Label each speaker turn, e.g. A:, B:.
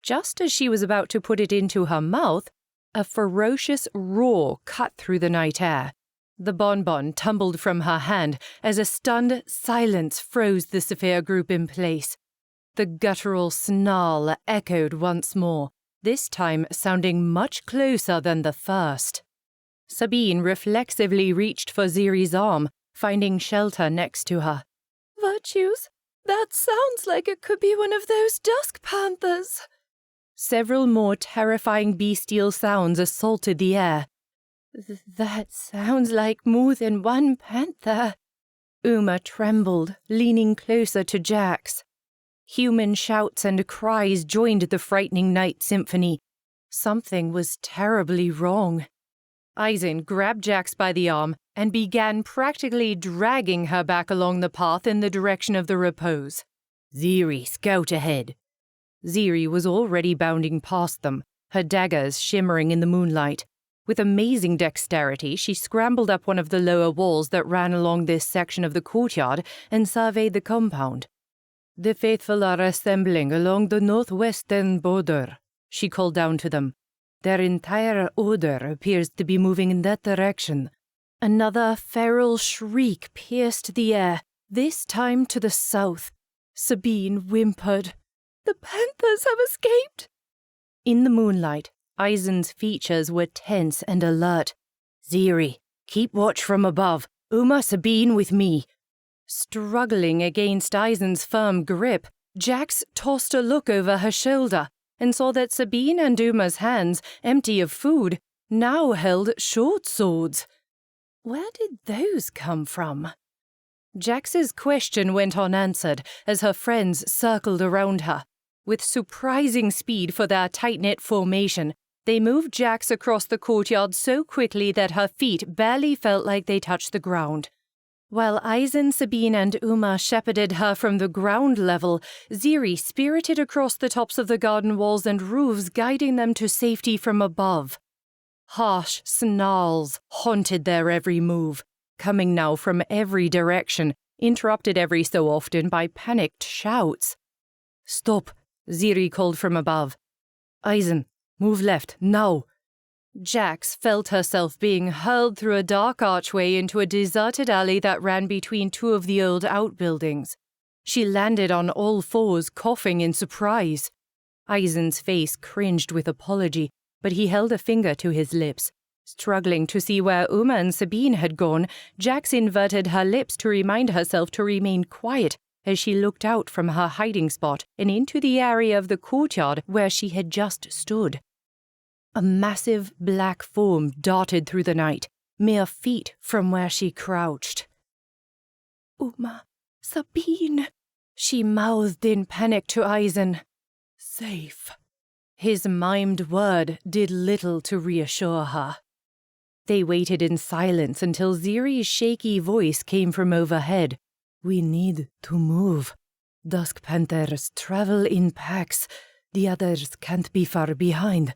A: Just as she was about to put it into her mouth, a ferocious roar cut through the night air. The bonbon tumbled from her hand as a stunned silence froze the Saphir group in place. The guttural snarl echoed once more, this time sounding much closer than the first. Sabine reflexively reached for Ziri's arm, finding shelter next to her.
B: Virtues? That sounds like it could be one of those dusk panthers.
A: Several more terrifying bestial sounds assaulted the air.
B: That sounds like more than one panther.
A: Uma trembled, leaning closer to Jax. Human shouts and cries joined the frightening night symphony. Something was terribly wrong. Aizen grabbed Jax by the arm and began practically dragging her back along the path in the direction of the repose.
C: Ziri, scout ahead.
A: Ziri was already bounding past them, her daggers shimmering in the moonlight. With amazing dexterity, she scrambled up one of the lower walls that ran along this section of the courtyard and surveyed the compound.
C: The faithful are assembling along the northwestern border, she called down to them. Their entire order appears to be moving in that direction.
A: Another feral shriek pierced the air, this time to the south. Sabine whimpered.
B: The panthers have escaped!
A: In the moonlight, Aizen's features were tense and alert.
C: Ziri, keep watch from above. Uma, Sabine with me.
A: Struggling against Aizen's firm grip, Jax tossed a look over her shoulder and saw that Sabine and Uma's hands, empty of food, now held short swords. Where did those come from? Jax's question went unanswered as her friends circled around her. With surprising speed for their tight-knit formation, they moved Jax across the courtyard so quickly that her feet barely felt like they touched the ground. While Aizen, Sabine, and Uma shepherded her from the ground level, Ziri spirited across the tops of the garden walls and roofs, guiding them to safety from above. Harsh snarls haunted their every move, coming now from every direction, interrupted every so often by panicked shouts.
C: Stop, Ziri called from above. Aizen, move left, now.
A: Jax felt herself being hurled through a dark archway into a deserted alley that ran between two of the old outbuildings. She landed on all fours, coughing in surprise. Aizen's face cringed with apology, but he held a finger to his lips. Struggling to see where Uma and Sabine had gone, Jax inverted her lips to remind herself to remain quiet as she looked out from her hiding spot and into the area of the courtyard where she had just stood. A massive black form darted through the night, mere feet from where she crouched.
B: Uma, Sabine,
A: she mouthed in panic to Aizen.
B: Safe.
A: His mimed word did little to reassure her. They waited in silence until Ziri's shaky voice came from overhead.
C: We need to move. Dusk panthers travel in packs. The others can't be far behind.